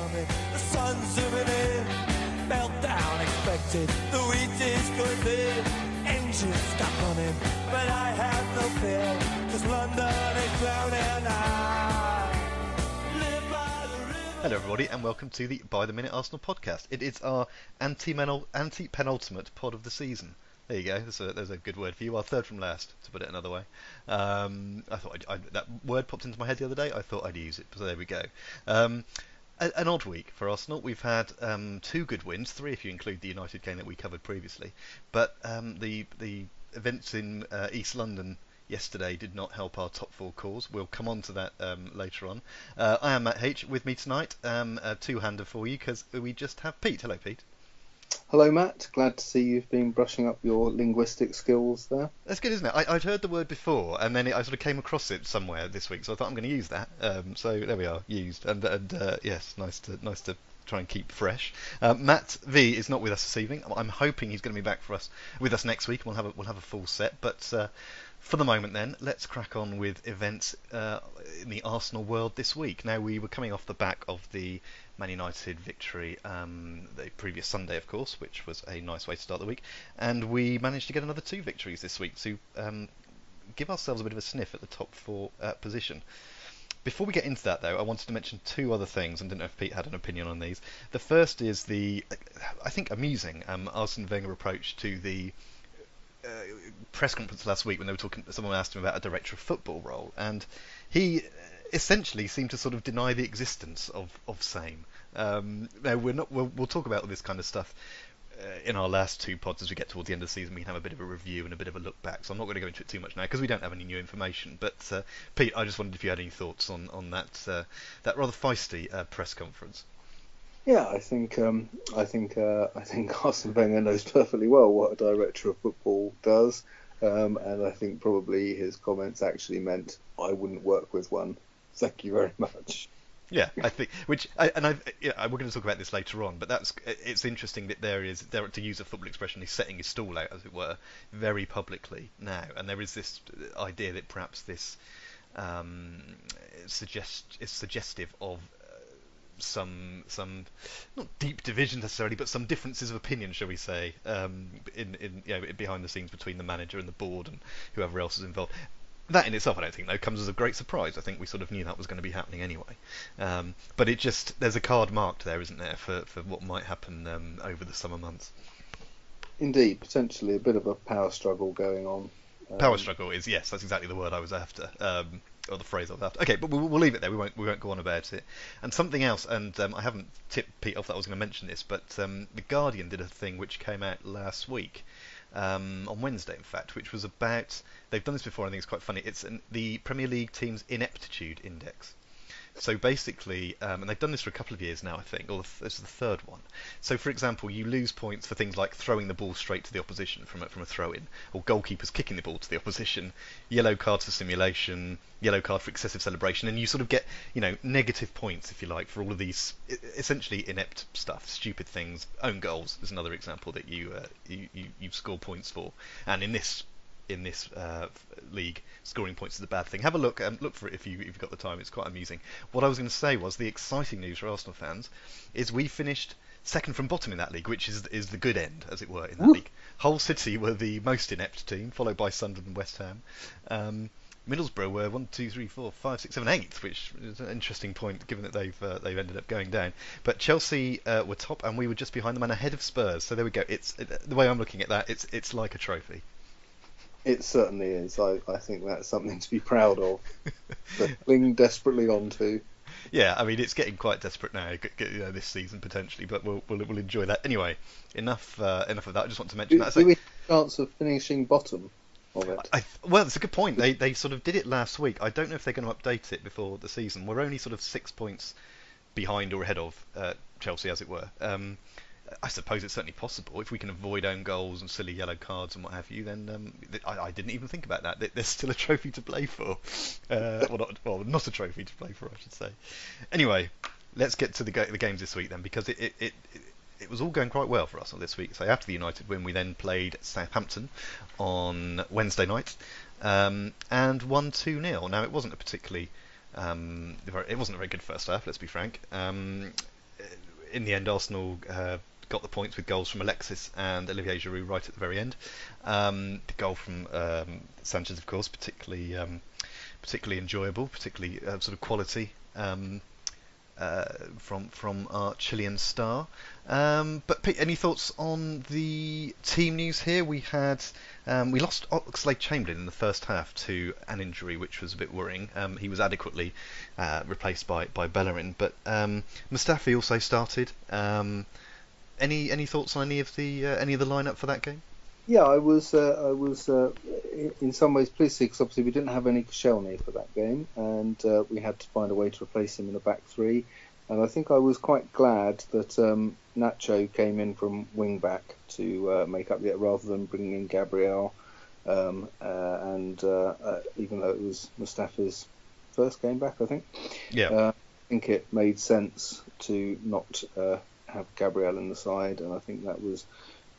coming, the sun's zooming in, meltdown expected, the wheat is good there, engines stop running, but I have no fear, 'cause London is drowning. I live by the river. Hello everybody and welcome to the By the Minute Arsenal podcast. It is our anti-penultimate pod of the season. There you go, there's a good word for you. Our third from last, to put it another way. I thought that word popped into my head the other day, I thought I'd use it, so there we go. An odd week for Arsenal. We've had 2 good wins, 3 if you include the United game that we covered previously. But the events in East London yesterday did not help our top 4 cause. We'll come on to that later on. I am Matt H. With me tonight, a two-hander for you, because we just have Pete. Hello, Pete. Hello, Matt. Glad to see you've been brushing up your linguistic skills there. That's good, isn't it? I'd heard the word before, and then I sort of came across it somewhere this week, so I thought I'm going to use that. So there we are, used. And yes, nice to try and keep fresh. Matt V is not with us this evening. I'm hoping he's going to be back with us next week. We'll have a full set, but for the moment then, let's crack on with events in the Arsenal world this week. Now, we were coming off the back of the Man United victory the previous Sunday, of course, which was a nice way to start the week, and we managed to get another 2 victories this week to give ourselves a bit of a sniff at the top 4 position. Before we get into that, though, I wanted to mention 2 other things, and didn't know if Pete had an opinion on these. The first is the, I think, amusing Arsene Wenger approach to the press conference last week when they were talking. Someone asked him about a director of football role, and he essentially seemed to sort of deny the existence of same. Now we'll talk about all this kind of stuff in our last 2 pods as we get towards the end of the season. We can have a bit of a review and a bit of a look back, so I'm not going to go into it too much now because we don't have any new information. But Pete, I just wondered if you had any thoughts on that rather feisty press conference. Yeah, I think Arsene Wenger knows perfectly well what a director of football does, and I think probably his comments actually meant I wouldn't work with one. Thank you very much. Yeah, I think we're going to talk about this later on, but it's interesting that there, to use a football expression, he's setting his stall out, as it were, very publicly now, and there is this idea that perhaps this is suggestive of some not deep division necessarily, but some differences of opinion, shall we say, in behind the scenes between the manager and the board and whoever else is involved. That in itself, I don't think, though, comes as a great surprise. I think we sort of knew that was going to be happening anyway. But there's a card marked there, isn't there, for what might happen over the summer months. Indeed, potentially a bit of a power struggle going on. Power struggle is, yes, that's exactly the word I was after. Or the phrase I was after. Okay, but we'll leave it there. We won't go on about it. And something else, and I haven't tipped Pete off that I was going to mention this, but the Guardian did a thing which came out last week, on Wednesday, in fact, which was about, they've done this before, I think it's quite funny, it's the Premier League team's ineptitude index. So basically, and they've done this for a couple of years now, I think, or this is the 3rd one. So, for example, you lose points for things like throwing the ball straight to the opposition from a throw-in, or goalkeepers kicking the ball to the opposition, yellow cards for simulation, yellow card for excessive celebration, and you sort of get, negative points, if you like, for all of these essentially inept stuff, stupid things. Own goals is another example that you score points for, and in this league, scoring points is a bad thing. Have a look for it if you've got the time. It's quite amusing. What I was going to say was the exciting news for Arsenal fans is we finished second from bottom in that league, which is the good end, as it were, in that league. Hull City were the most inept team, followed by Sunderland and West Ham. Middlesbrough were 1, 2, 3, 4, 5, 6, 7, 8th, which is an interesting point given that they've ended up going down. But Chelsea were top, and we were just behind them and ahead of Spurs. So there we go. The way I'm looking at that, it's like a trophy. It certainly is. I think that's something to be proud of. But cling desperately onto. Yeah, I mean, it's getting quite desperate now, this season potentially, but we'll enjoy that. Anyway, enough of that. I just want to mention that. Do we have a chance of finishing bottom of it? Well, it's a good point. They sort of did it last week. I don't know if they're going to update it before the season. We're only sort of 6 points behind or ahead of Chelsea, as it were. I suppose it's certainly possible if we can avoid own goals and silly yellow cards and what have you. Then I didn't even think about that. There's still a trophy to play for. Not a trophy to play for, I should say. Anyway, let's get to the games this week then, because it was all going quite well for us on this week. So after the United win, we then played Southampton on Wednesday night and won 2-0. Now, it wasn't a particularly it wasn't a very good first half, let's be frank. in the end, Arsenal got the points with goals from Alexis and Olivier Giroud right at the very end. The goal from Sanchez, of course, particularly enjoyable, particularly sort of quality from our Chilean star. But Pete, any thoughts on the team news here? We lost Oxlade-Chamberlain in the first half to an injury, which was a bit worrying. He was adequately replaced by Bellerin, but Mustafi also started. Any thoughts on any of the lineup for that game? Yeah, I was in some ways pleased because obviously we didn't have any Koscielny for that game, and we had to find a way to replace him in the back three. And I think I was quite glad that Nacho came in from wing back to make up yet, rather than bringing in Gabriel. And even though it was Mustafi's first game back, I think. Yeah. I think it made sense to not have Gabriel in the side, and I think that was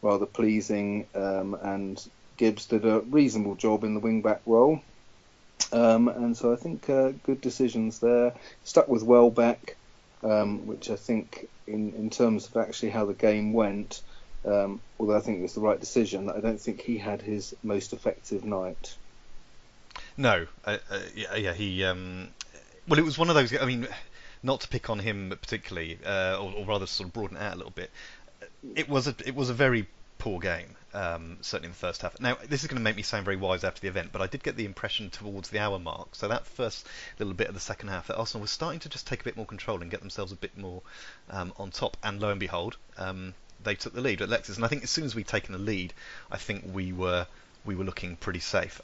rather pleasing. And Gibbs did a reasonable job in the wing back role. And so I think good decisions there. Stuck with Welbeck, which I think in terms of actually how the game went, although I think it was the right decision, I don't think he had his most effective night. No, he. Well, it was one of those. I mean, not to pick on him particularly, or rather sort of broaden it out a little bit. It was a very poor game, certainly in the first half. Now, this is going to make me sound very wise after the event, but I did get the impression towards the hour mark, so that first little bit of the second half, that Arsenal was starting to just take a bit more control and get themselves a bit more on top. And lo and behold, they took the lead at Alexis. And I think as soon as we'd taken the lead, I think we were looking pretty safe.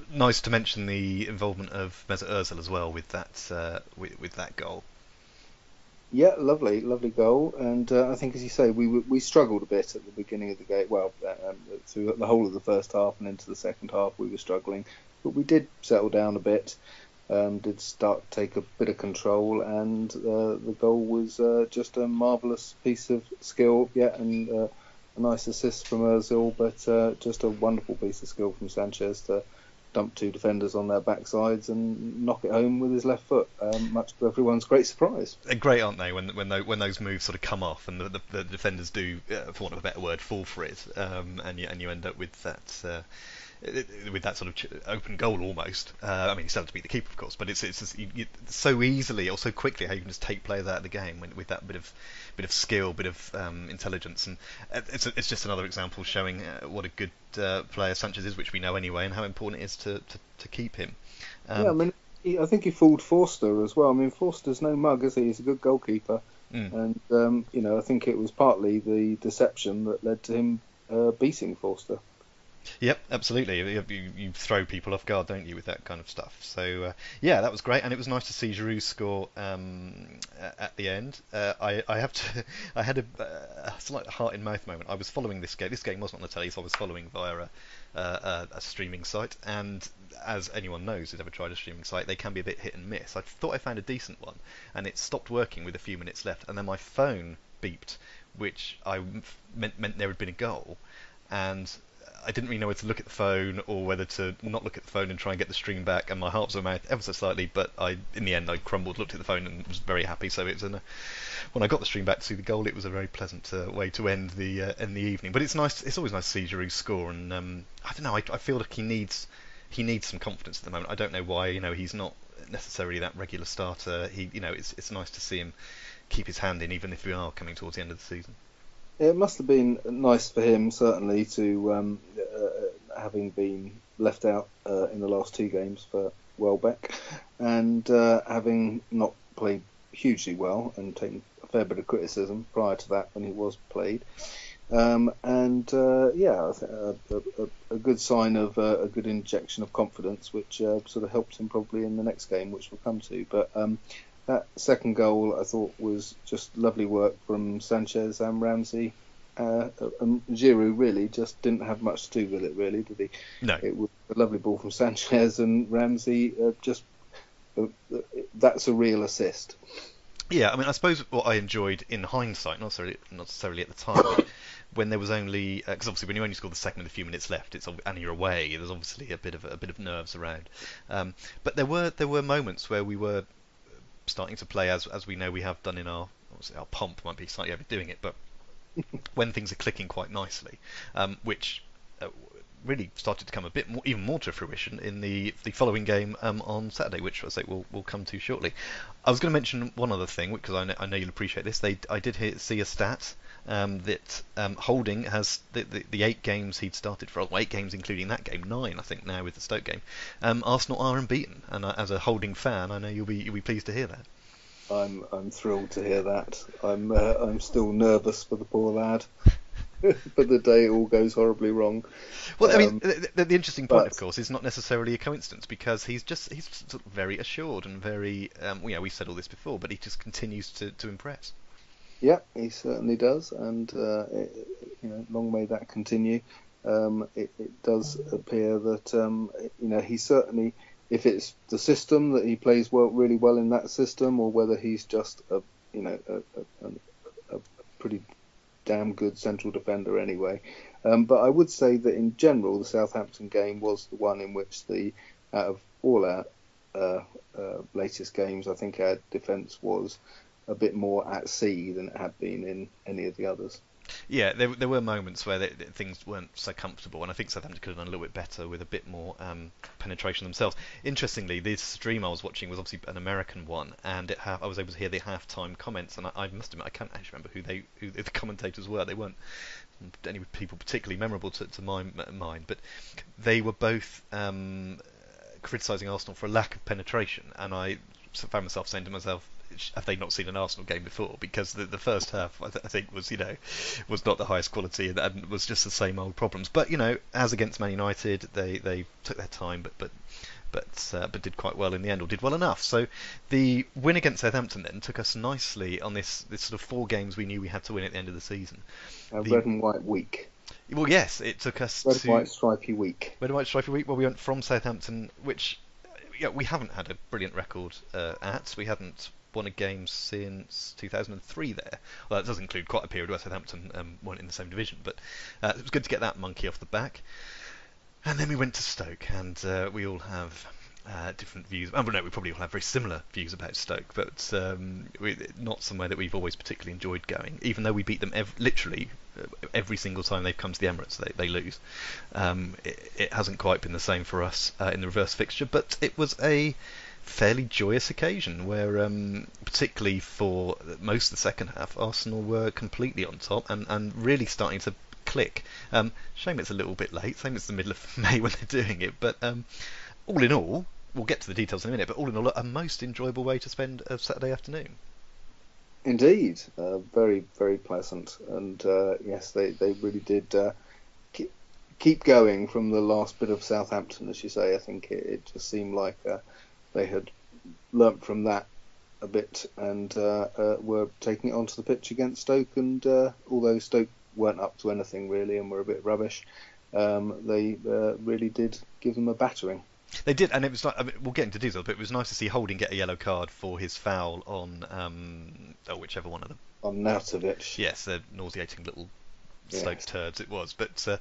Nice to mention the involvement of Mesut Ozil as well with that goal. Yeah, lovely goal, and I think, as you say, we struggled a bit at the beginning of the game. Well, through the whole of the first half and into the second half, we were struggling, but we did settle down a bit. Did start to take a bit of control, and the goal was just a marvellous piece of skill. Yeah, and a nice assist from Ozil, but just a wonderful piece of skill from Sanchez to dump two defenders on their backsides and knock it home with his left foot, much to everyone's great surprise. They're great, aren't they, when those moves sort of come off and the defenders do, for want of a better word, fall for it, and you end up with that sort of open goal almost. I mean, you still have to beat the keeper, of course, but it's just, so easily or so quickly how you can just take players out of the game with that bit of skill, bit of intelligence, and it's just another example showing what a good player Sanchez is, which we know anyway, and how important it is to keep him. Yeah, I mean, I think he fooled Forster as well. I mean, Forster's no mug, is he? He's a good goalkeeper, and I think it was partly the deception that led to him beating Forster. Yep, absolutely. You throw people off guard, don't you, with that kind of stuff. So yeah, that was great, and it was nice to see Giroud score at the end. I had a slight heart in mouth moment. I was following this game. This game wasn't on the telly, so I was following via a streaming site. And as anyone knows who's ever tried a streaming site, they can be a bit hit and miss. I thought I found a decent one, and it stopped working with a few minutes left, and then my phone beeped, which meant there had been a goal, and I didn't really know whether to look at the phone or whether to not look at the phone and try and get the stream back, and my heart was in my mouth ever so slightly, but in the end I crumbled, looked at the phone and was very happy. So it was when I got the stream back to see the goal, it was a very pleasant way to end the evening. But it's nice. It's always nice to see Giroud score, and I don't know. I feel like he needs some confidence at the moment. I don't know why. He's not necessarily that regular starter. It's nice to see him keep his hand in, even if we are coming towards the end of the season. It must have been nice for him, certainly, to having been left out in the last two games for Welbeck, and having not played hugely well and taken a fair bit of criticism prior to that when he was played. A good sign of a good injection of confidence, which sort of helped him probably in the next game, which we'll come to. But that second goal, I thought, was just lovely work from Sanchez and Ramsey. Giroud really just didn't have much to do with it, really, did he? No. It was a lovely ball from Sanchez, and Ramsey that's a real assist. Yeah, I mean, I suppose what I enjoyed in hindsight, not necessarily at the time, but when there was only, because obviously when you only score the second with a few minutes left, and you're away, there's obviously a bit of nerves around. But there were moments where we were starting to play as we know we have done in our our pomp might be slightly overdoing it, but when things are clicking quite nicely, which really started to come a bit more, even more to fruition in the following game on Saturday, which I say we'll come to shortly. I was going to mention one other thing because I know you'll appreciate this. I did see a stat that Holding has the 8 games he'd started for, 8 games including that game, 9 I think now with the Stoke game. Arsenal are unbeaten, and as a Holding fan, I know you'll be pleased to hear that. I'm thrilled to hear that. I'm still nervous for the poor lad. But the day it all goes horribly wrong. Well, I mean, the interesting point, of course, is not necessarily a coincidence because he's sort of very assured and very, we said all this before, but he just continues to impress. Yeah, he certainly does, and long may that continue. It does appear that he certainly, if it's the system that he plays really well in that system, or whether he's just a pretty damn good central defender anyway. But I would say that in general, the Southampton game was the one in which out of all our latest games, I think our defence was a bit more at sea than it had been in any of the others. Yeah, there were moments where things weren't so comfortable, and I think Southampton could have done a little bit better with a bit more penetration themselves. Interestingly, this stream I was watching was obviously an American one, and I was able to hear the half-time comments, and I must admit I can't actually remember who the commentators were. They weren't any people particularly memorable to my mind, but they were both criticising Arsenal for a lack of penetration, and I found myself saying to myself, have they not seen an Arsenal game before? Because the first half, I think, was not the highest quality and was just the same old problems. But as against Man United, they took their time, but did quite well in the end, or did well enough. So the win against Southampton then took us nicely on this sort of 4 games we knew we had to win at the end of the season. Red and white week. Well, yes, it took us Red and white stripy week. Red and white stripy week. Well, we went from Southampton, which we haven't had a brilliant record at. We hadn't won a game since 2003 there. Well, that does include quite a period where Southampton weren't in the same division, but it was good to get that monkey off the back. And then we went to Stoke, and we all have different views. Oh, no, we probably all have very similar views about Stoke, but not somewhere that we've always particularly enjoyed going, even though we beat them literally every single time they've come to the Emirates, they lose. It hasn't quite been the same for us in the reverse fixture, but it was a fairly joyous occasion where, particularly for most of the second half, Arsenal were completely on top and really starting to click. Shame it's a little bit late. Shame it's the middle of May when they're doing it. But all in all, we'll get to the details in a minute, but all in all, a most enjoyable way to spend a Saturday afternoon. Indeed. Very, very pleasant. And yes, they really did keep going from the last bit of Southampton, as you say. I think it just seemed like they had learnt from that a bit and were taking it onto the pitch against Stoke. And although Stoke weren't up to anything really and were a bit rubbish, they really did give them a battering. They did, and it was like, we'll get into detail, but it was nice to see Holding get a yellow card for his foul on whichever one of them. On Nautovic. Yes, the nauseating little Stoke turds it was, but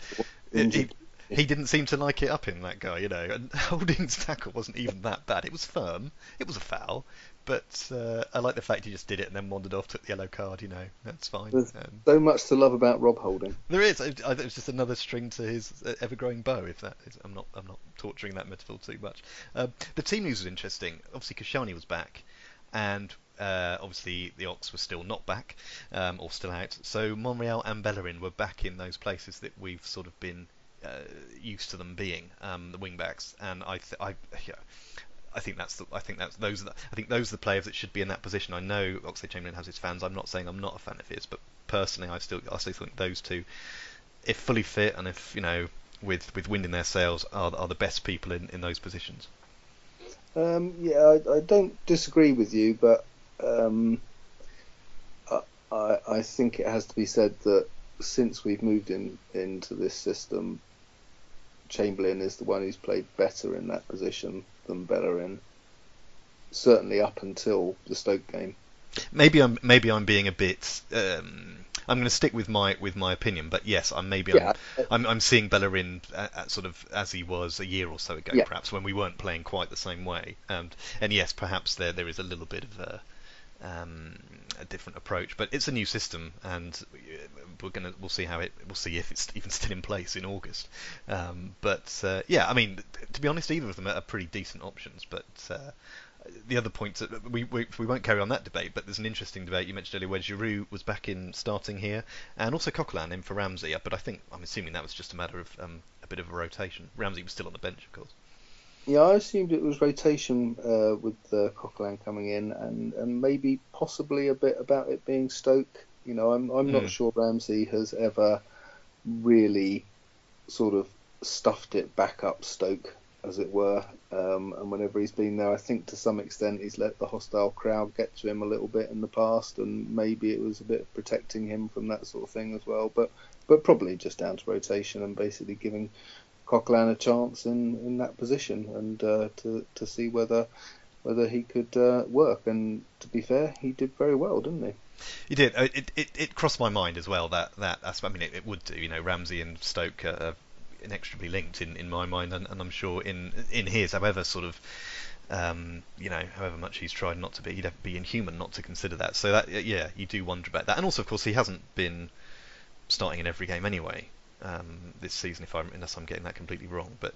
he didn't seem to like it up in that guy, and Holding's tackle wasn't even that bad. It was firm, it was a foul, but I like the fact he just did it and then wandered off, took the yellow card, that's fine. There's so much to love about Rob Holding. There is. It's just another string to his ever-growing bow, if that is. I'm not torturing that metaphor too much. The team news was interesting. Obviously, Koscielny was back, and obviously the Ox was still not back, or still out. So Monreal and Bellerin were back in those places that we've sort of been used to them being, the wing backs, and I think those are the players that should be in that position. I know Oxlade-Chamberlain has his fans. I'm not saying I'm not a fan of his, but personally, I still think those two, if fully fit and if with wind in their sails, are the best people in those positions. I don't disagree with you, but I think it has to be said that since we've moved into this system, Chamberlain is the one who's played better in that position than Bellerin, certainly up until the Stoke game. Maybe I'm being a bit. I'm going to stick with my opinion, but yes, I'm seeing Bellerin at sort of as he was a year or so ago, perhaps when we weren't playing quite the same way. And yes, perhaps there is a little bit of a different approach. But it's a new system, and we'll see if it's even still in place in August. Yeah, I mean, to be honest, either of them are pretty decent options. But the other point, we won't carry on that debate, but there's an interesting debate you mentioned earlier where Giroud was back in starting here, and also Coquelin in for Ramsey. But I'm assuming that was just a matter of a bit of a rotation. Ramsey was still on the bench, of course. Yeah, I assumed it was rotation with Coquelin coming in, and maybe possibly a bit about it being Stoke. I'm not sure Ramsey has ever really sort of stuffed it back up Stoke, as it were. And whenever he's been there, I think to some extent he's let the hostile crowd get to him a little bit in the past, and maybe it was a bit of protecting him from that sort of thing as well. But probably just down to rotation and basically giving Coquelin a chance in that position, and to see whether he could work. And to be fair, he did very well, didn't he? He did. It crossed my mind as well that aspect. I mean, it would do. Ramsey and Stoke are inextricably linked in my mind, and I'm sure in his, however sort of however much he's tried not to be, he'd be inhuman not to consider that. So that, yeah, you do wonder about that. And also, of course, he hasn't been starting in every game anyway this season, unless I'm getting that completely wrong. But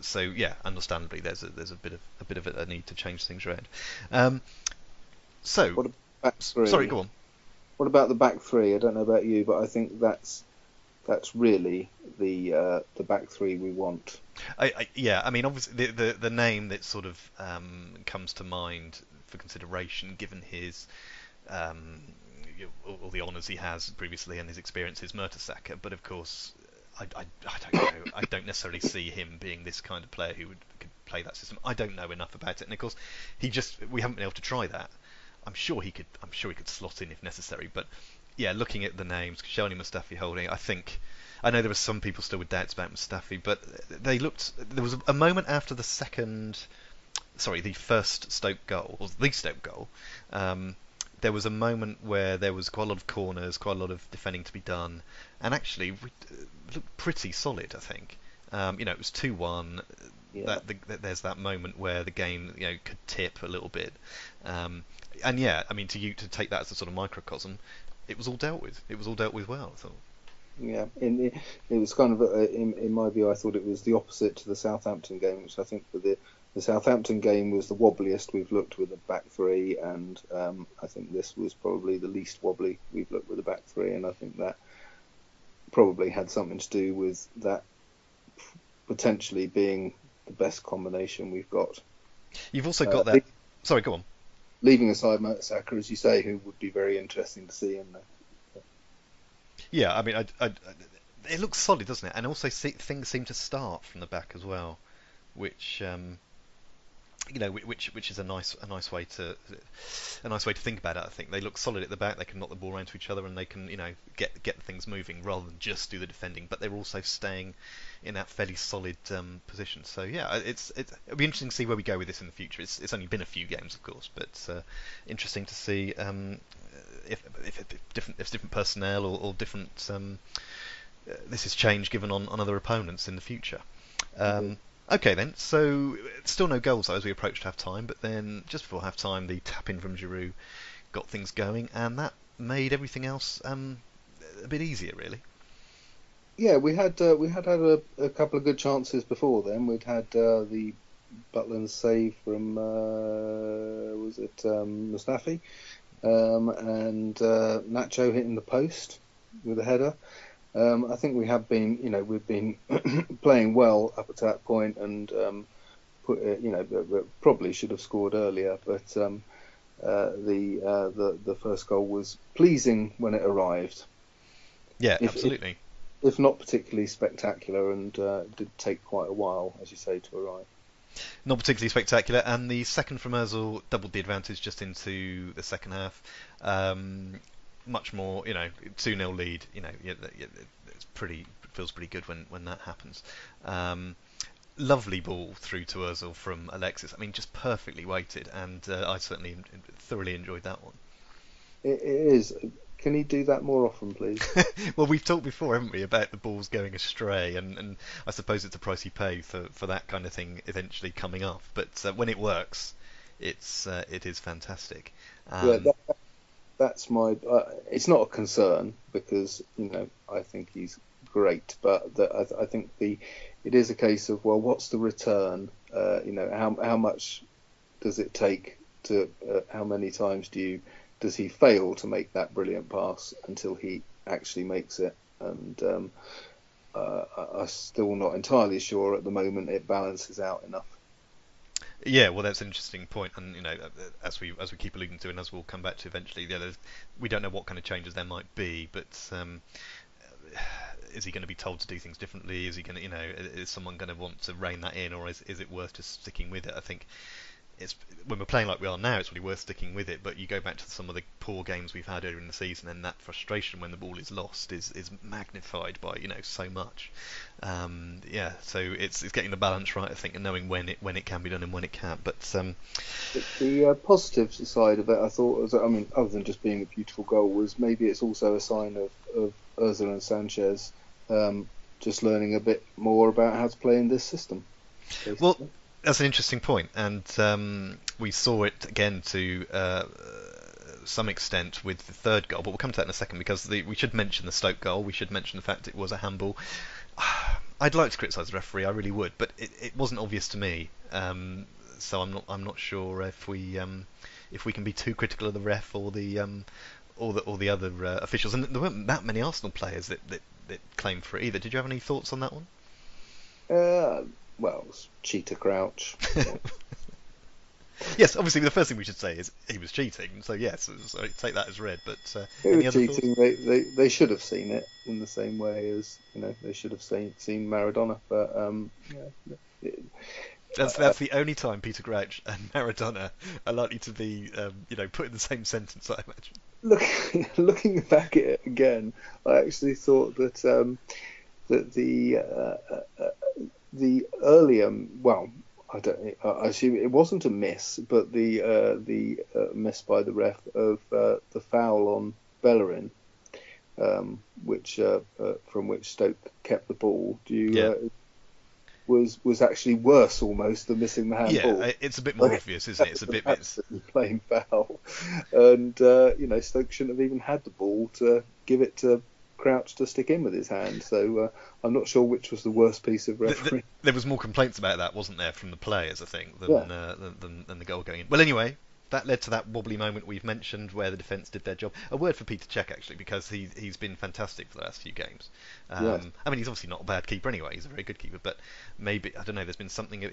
so yeah, understandably, there's a bit of a need to change things around. So what about back three? Sorry, go on. What about the back three? I don't know about you, but I think that's really the back three we want. Yeah, I mean, obviously the name that sort of comes to mind for consideration, given his all the honours he has previously and his experience, is Mertesacker. But of course, I don't know. I don't necessarily see him being this kind of player who could play that system. I don't know enough about it, and of course, we haven't been able to try that. I'm sure he could slot in if necessary, but yeah, looking at the names, Koscielny, Mustafi, Holding, I know there were some people still with doubts about Mustafi, but there was a moment after the first Stoke goal, or the Stoke goal, there was a moment where there was quite a lot of corners, quite a lot of defending to be done, and actually we looked pretty solid, I think. It was 2-1. Yeah. There's that moment where the game could tip a little bit, and yeah, I mean, to take that as a sort of microcosm, it was all dealt with. It was all dealt with well, I thought. Yeah, it was kind of in my view, I thought it was the opposite to the Southampton game, which I think for the Southampton game was the wobbliest we've looked with the back three, and I think this was probably the least wobbly we've looked with the back three, and I think that probably had something to do with that potentially being the best combination we've got. You've also got that. Sorry, go on. Leaving aside Mertesacker, as you say, who would be very interesting to see in there. Yeah, I mean, it looks solid, doesn't it? And also, things seem to start from the back as well, which which is a nice way to think about it. I think they look solid at the back. They can knock the ball around to each other, and they can get things moving rather than just do the defending. But they're also staying in that fairly solid position. So yeah, it'll be interesting to see where we go with this in the future. It's only been a few games, of course, but interesting to see if different personnel or different this is changed given on other opponents in the future. Okay then, so still no goals though as we approached half-time, but then just before half-time the tap-in from Giroud got things going, and that made everything else a bit easier, really. Yeah, we had a couple of good chances before then. We'd had the Butland save from Mustafi, and Nacho hitting the post with a header. I think we've been playing well up to that point, and probably should have scored earlier. But the first goal was pleasing when it arrived. Yeah, absolutely. If not particularly spectacular, and did take quite a while, as you say, to arrive. Not particularly spectacular, and the second from Ozil doubled the advantage just into the second half. Much more, 2-0 lead. Feels pretty good when that happens. Lovely ball through to Ozil from Alexis. I mean, just perfectly weighted, and I certainly thoroughly enjoyed that one. It is. Can he do that more often, please? Well, we've talked before, haven't we, about the balls going astray, and I suppose it's a price you pay for that kind of thing eventually coming off. But when it works, it is fantastic. that's my. It's not a concern because I think he's great, but I think it is a case of, well, what's the return? How much does it take to? How many times does he fail to make that brilliant pass until he actually makes it? And I'm still not entirely sure at the moment it balances out enough. Yeah, well, that's an interesting point, and as we keep alluding to, and as we'll come back to eventually, we don't know what kind of changes there might be, but is he going to be told to do things differently? Is he going to, is someone going to want to rein that in, or is it worth just sticking with it? I think when we're playing like we are now, it's really worth sticking with it. But you go back to some of the poor games we've had earlier in the season, and that frustration when the ball is lost is magnified by so much. So it's getting the balance right, I think, and knowing when it can be done and when it can't. But the positive side of it, I thought, other than just being a beautiful goal, was maybe it's also a sign of Ozil and Sanchez just learning a bit more about how to play in this system. Basically. Well, that's an interesting point, and we saw it again to some extent with the third goal, but we'll come to that in a second, because we should mention the Stoke goal. We should mention the fact it was a handball. I'd like to criticise the referee, I really would, but it wasn't obvious to me. So I'm not sure if we can be too critical of the ref or the other officials. And there weren't that many Arsenal players that claimed for it either. Did you have any thoughts on that one? Well, cheater crouch. Yes, obviously the first thing we should say is he was cheating. So yes, so take that as read. But any other cheating, they should have seen it in the same way as they should have seen Maradona. But that's the only time Peter Crouch and Maradona are likely to be put in the same sentence, I imagine. Looking back at it again, I actually thought that the earlier, well, I assume it wasn't a miss, but the miss by the ref of the foul on Bellerin, which from which Stoke kept the ball. Was actually worse almost than missing the handball. Yeah, it's a bit more obvious, isn't it? It's a bit plain foul, and Stoke shouldn't have even had the ball to give it to Crouch to stick in with his hand. So I'm not sure which was the worst piece of refereeing. There was more complaints about that, wasn't there, from the players, I think, than the goal going in. Well, anyway, that led to that wobbly moment we've mentioned where the defence did their job. A word for Peter Cech, actually, because he's been fantastic for the last few games. Yes. I mean, he's obviously not a bad keeper anyway. He's a very good keeper, but maybe, I don't know, there's been something.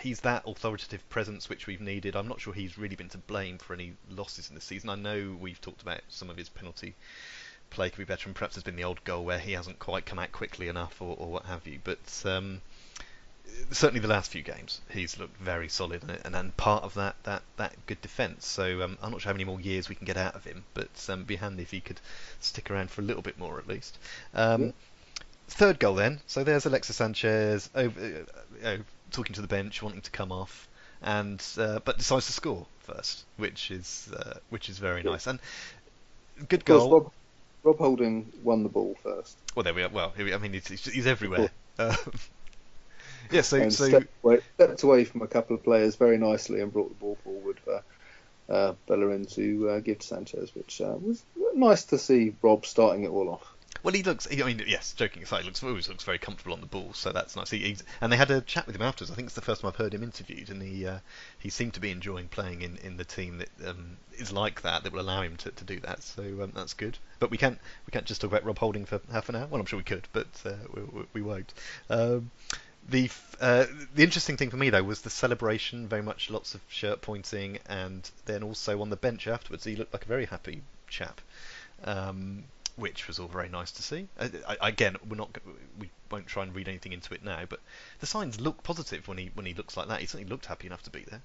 He's that authoritative presence which we've needed. I'm not sure he's really been to blame for any losses in this season. I know we've talked about some of his penalty play could be better, and perhaps there's been the old goal where he hasn't quite come out quickly enough, or what have you. But certainly the last few games, he's looked very solid, and then part of that good defence. So I'm not sure how many more years we can get out of him, but it'd be handy if he could stick around for a little bit more at least. Third goal then. So there's Alexis Sanchez talking to the bench, wanting to come off, and but decides to score first, which is very nice and good goal. Rob Holding won the ball first. Well, there we are. Well, I mean, he's everywhere. Yeah, so stepped away from a couple of players very nicely and brought the ball forward for Bellerin to give to Sanchez, which was nice to see Rob starting it all off. Well, yes, joking aside, he always looks very comfortable on the ball, so that's nice. And they had a chat with him afterwards. I think it's the first time I've heard him interviewed, and he seemed to be enjoying playing in the team that is like that will allow him to do that. So that's good. But we can't just talk about Rob Holding for half an hour. Well, I'm sure we could, but we won't. The interesting thing for me though was the celebration. Very much lots of shirt pointing, and then also on the bench afterwards, he looked like a very happy chap. Which was all very nice to see. Again, we won't try and read anything into it now, but the signs look positive when he looks like that. He certainly looked happy enough to be there.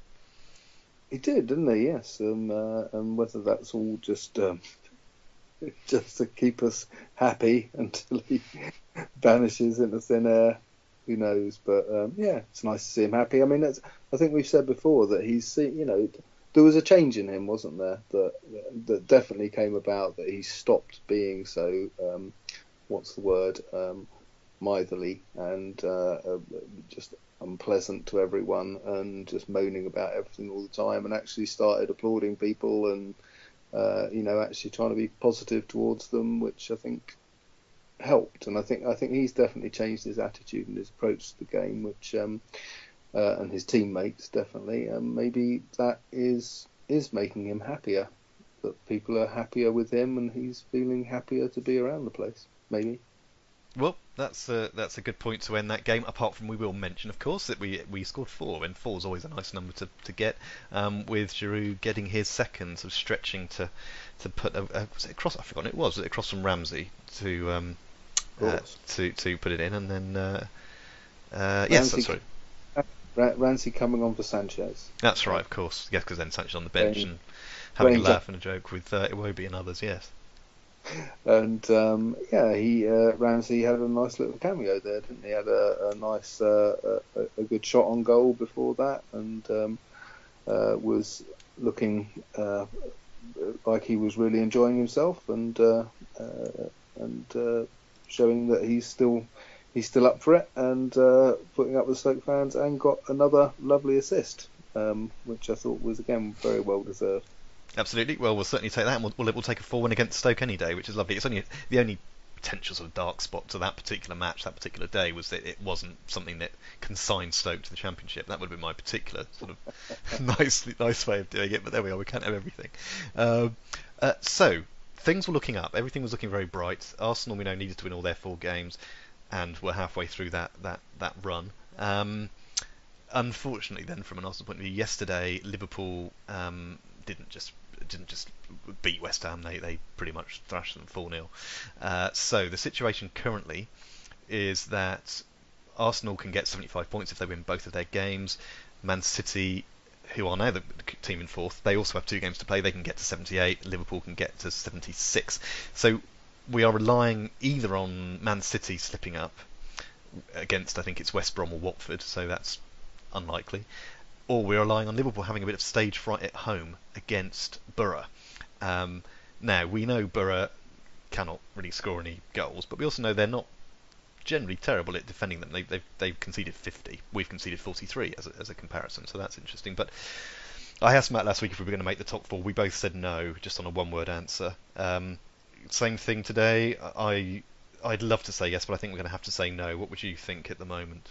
He did, didn't he? Yes, and whether that's all just to keep us happy until he vanishes into thin air, who knows? But it's nice to see him happy. I mean, I think we've said before that he's there was a change in him, wasn't there? That definitely came about. That he stopped being so miserly and just unpleasant to everyone, and just moaning about everything all the time, and actually started applauding people and actually trying to be positive towards them, which I think helped. And I think he's definitely changed his attitude and his approach to the game, which and his teammates definitely. Maybe that is making him happier. That people are happier with him, and he's feeling happier to be around the place. Maybe. Well, that's a good point to end that game. Apart from, we will mention, of course, that we scored 4, and 4 is always a nice number to get. With Giroud getting his second, sort of stretching to put was it across? I forgot it was. Was it across from Ramsey to put it in, and then yes, that's right. Ramsey coming on for Sanchez. That's right, of course. Yes, because then Sanchez on the bench and having a laugh and a joke with Iwobi and others. Yes. And Ramsey had a nice little cameo there, didn't he? Had a nice, a good shot on goal before that, and was looking like he was really enjoying himself, and showing that he's still up for it, and putting up with Stoke fans, and got another lovely assist, which I thought was again very well deserved. Absolutely. Well, we'll certainly take that, and we'll take a 4-1 against Stoke any day, which is lovely. It's only the only potential sort of dark spot to that particular match, that particular day, was that it wasn't something that consigned Stoke to the Championship. That would have been my particular sort of nice way of doing it. But there we are. We can't have everything. So things were looking up. Everything was looking very bright. Arsenal, we know, needed to win all their 4 games, and we're halfway through that run. Unfortunately, then, from an Arsenal point of view, yesterday Liverpool didn't just beat West Ham. They pretty much thrashed them 4-0. So the situation currently is that Arsenal can get 75 points if they win both of their games. Man City, who are now the team in 4th, they also have 2 games to play. They can get to 78. Liverpool can get to 76. So we are relying either on Man City slipping up against, I think it's West Brom or Watford, so that's unlikely, or we're relying on Liverpool having a bit of stage fright at home against Borough. Now, we know Borough cannot really score any goals, but we also know they're not generally terrible at defending them. They've conceded 50. We've conceded 43 as a comparison, so that's interesting. But I asked Matt last week if we were going to make the top 4. We both said no, just on a one-word answer. Same thing today. I'd love to say yes, but I think we're going to have to say no. What would you think at the moment?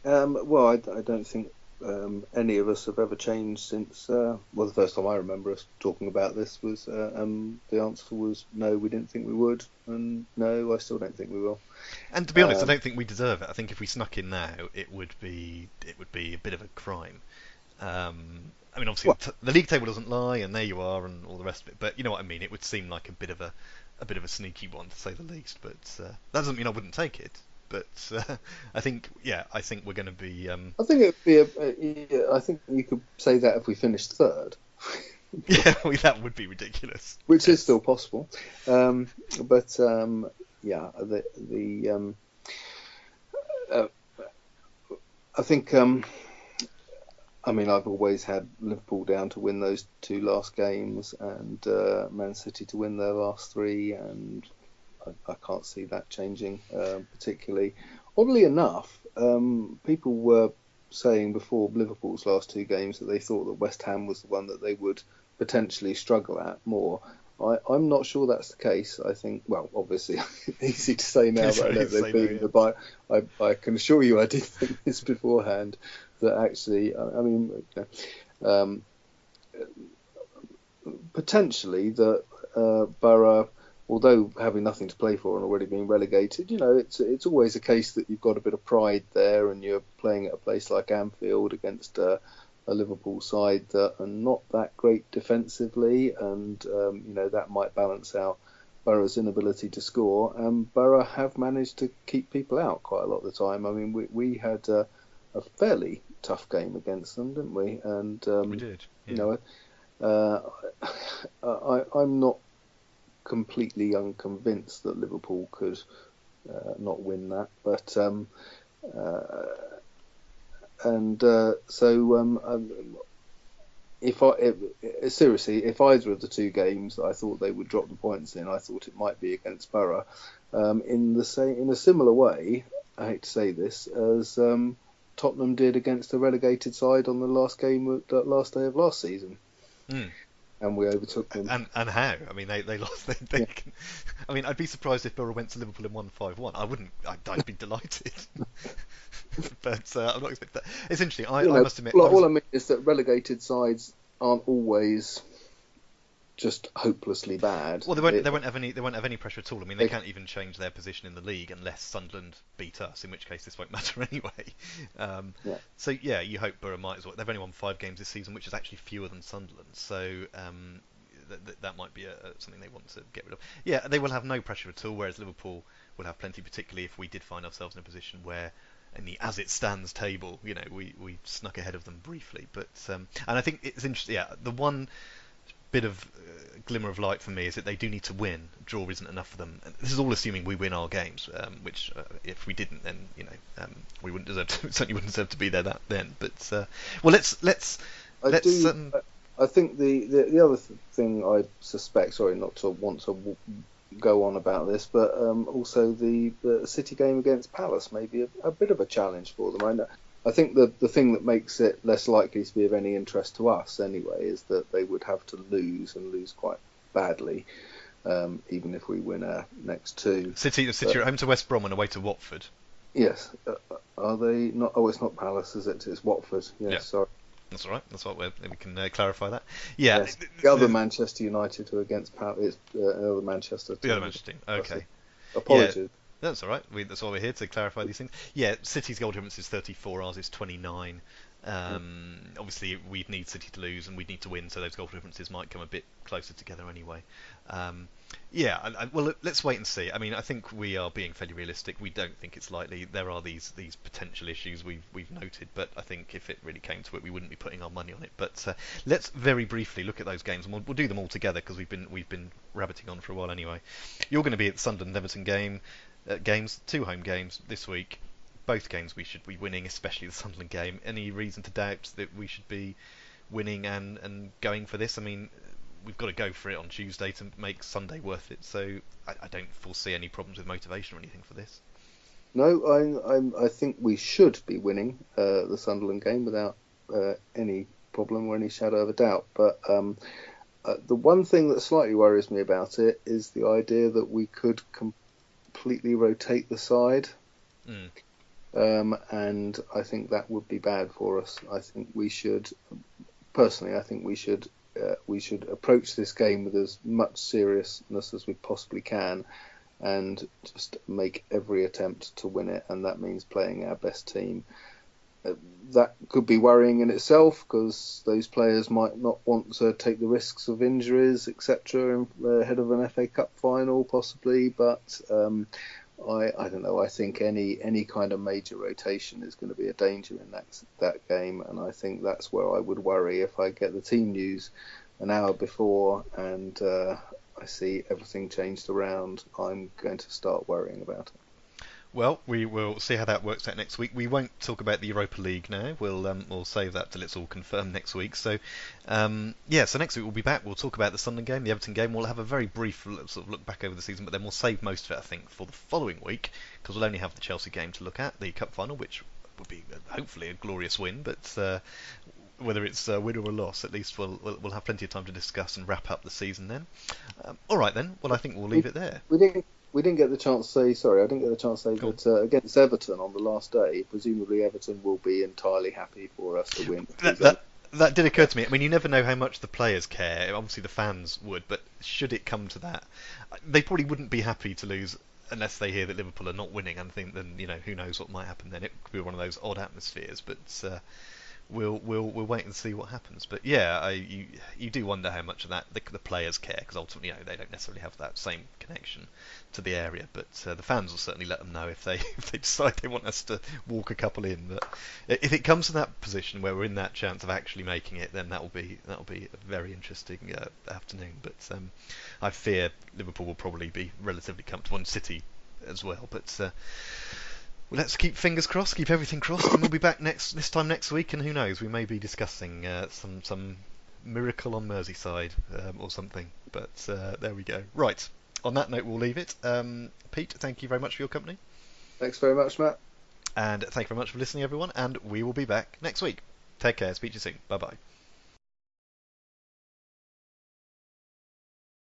Well, I don't think any of us have ever changed since. The first time I remember us talking about this was the answer was no. We didn't think we would, and no, I still don't think we will. And to be honest, I don't think we deserve it. I think if we snuck in now, it would be a bit of a crime. I mean, obviously, the league table doesn't lie, and there you are, and all the rest of it. But you know what I mean. It would seem like a bit of a sneaky one, to say the least. But that doesn't mean I wouldn't take it. But I think we're going to be. I think it'd be I think you could say that if we finished 3rd. Yeah, that would be ridiculous. Which is still possible. I think. I mean, I've always had Liverpool down to win those 2 last games, and Man City to win their last 3, and I can't see that changing particularly. Oddly enough, people were saying before Liverpool's last 2 games that they thought that West Ham was the one that they would potentially struggle at more. I'm not sure that's the case. I think, well, obviously, easy to say now, but I know they've beaten the Bayern. I can assure you I did think this beforehand, that actually, I mean, potentially that Borough, although having nothing to play for and already being relegated, it's always a case that you've got a bit of pride there, and you're playing at a place like Anfield against a Liverpool side that are not that great defensively, and that might balance out Borough's inability to score. And Borough have managed to keep people out quite a lot of the time. I mean, we had a fairly tough game against them, didn't we? And we did. Yeah. I'm not completely unconvinced that Liverpool could not win that, but if either of the 2 games I thought they would drop the points in, I thought it might be against Borough. In a similar way, I hate to say this, as Tottenham did against a relegated side on the last game, that last day of last season. And we overtook them. And how? I mean, they lost. They Yeah. I mean, I'd be surprised if Borough went to Liverpool and won 5-1. I wouldn't. I'd be delighted. But I'm not expecting that. It's interesting. I must admit. All I mean is that relegated sides aren't always just hopelessly bad. Well, they won't have any pressure at all. I mean, they can't even change their position in the league unless Sunderland beat us, in which case this won't matter anyway. So yeah, you hope Borough might as well. They've only won 5 games this season, which is actually fewer than Sunderland. So that might be something they want to get rid of. Yeah, they will have no pressure at all, whereas Liverpool will have plenty, particularly if we did find ourselves in a position where, in the as it stands table, we snuck ahead of them briefly. But and I think it's interesting. Yeah, the one bit of glimmer of light for me is that they do need to win. Draw isn't enough for them. And this is all assuming we win our games, which if we didn't, then we wouldn't deserve to, certainly wouldn't deserve to be there then. But well, let's. I think the other thing I suspect, sorry, not to want to go on about this, but also the City game against Palace may be a bit of a challenge for them. I think the thing that makes it less likely to be of any interest to us anyway is that they would have to lose quite badly, even if we win our next 2. City are home to West Brom and away to Watford. Yes. Are they not? Oh, it's not Palace, is it? It's Watford. Yes, yeah. Sorry. That's all right. That's what we can clarify that. Yeah. Yes. The other Manchester United who are against Palace is another Manchester team. The other Manchester team. Okay. Apologies. Yeah. That's all right. That's why we're here, to clarify these things. Yeah, City's goal difference is 34, ours is 29. Obviously, we'd need City to lose and we'd need to win, so those goal differences might come a bit closer together anyway. Well, let's wait and see. I mean, I think we are being fairly realistic. We don't think it's likely. There are these potential issues we've noted, but I think if it really came to it, we wouldn't be putting our money on it. But let's very briefly look at those games, and we'll do them all together because we've been rabbiting on for a while anyway. You're going to be at the Sunderland-Everton game. Games, 2 home games this week. Both games we should be winning, especially the Sunderland game. Any reason to doubt that we should be winning and going for this? I mean, we've got to go for it on Tuesday to make Sunday worth it. So I don't foresee any problems with motivation or anything for this. No, I think we should be winning the Sunderland game without any problem or any shadow of a doubt. But the one thing that slightly worries me about it is the idea that we could completely rotate the side, and I think that would be bad for us. I think we should approach this game with as much seriousness as we possibly can, and just make every attempt to win it, and that means playing our best team. That could be worrying in itself because those players might not want to take the risks of injuries, etc., ahead of an FA Cup final, possibly. But I don't know. I think any kind of major rotation is going to be a danger in that game, and I think that's where I would worry if I get the team news an hour before and I see everything changed around. I'm going to start worrying about it. Well, we will see how that works out next week. We won't talk about the Europa League now. We'll save that till it's all confirmed next week. So, so next week we'll be back. We'll talk about the Sunderland game, the Everton game. We'll have a very brief sort of look back over the season, but then we'll save most of it, I think, for the following week, because we'll only have the Chelsea game to look at, the Cup final, which would be hopefully a glorious win, but whether it's a win or a loss, at least we'll have plenty of time to discuss and wrap up the season then. All right then. Well, I think we'll leave it there. We didn't get the chance to say, sorry, I didn't get the chance to say that against Everton on the last day, presumably Everton will be entirely happy for us to win. That did occur to me. I mean, you never know how much the players care. Obviously the fans would, but should it come to that, they probably wouldn't be happy to lose unless they hear that Liverpool are not winning, and think then, who knows what might happen then. It could be one of those odd atmospheres, but we'll wait and see what happens. But yeah, you do wonder how much of that the players care, because ultimately they don't necessarily have that same connection to the area. But the fans will certainly let them know if they decide they want us to walk a couple in. But if it comes to that position where we're in that chance of actually making it, then that'll be a very interesting afternoon. But I fear Liverpool will probably be relatively comfortable, and City as well. But well, let's keep fingers crossed, keep everything crossed, and we'll be back this time next week, and who knows, we may be discussing some miracle on Merseyside or something. But there we go. Right, on that note, we'll leave it. Pete, thank you very much for your company. Thanks very much, Matt. And thank you very much for listening, everyone, and we will be back next week. Take care, speak to you soon. Bye-bye.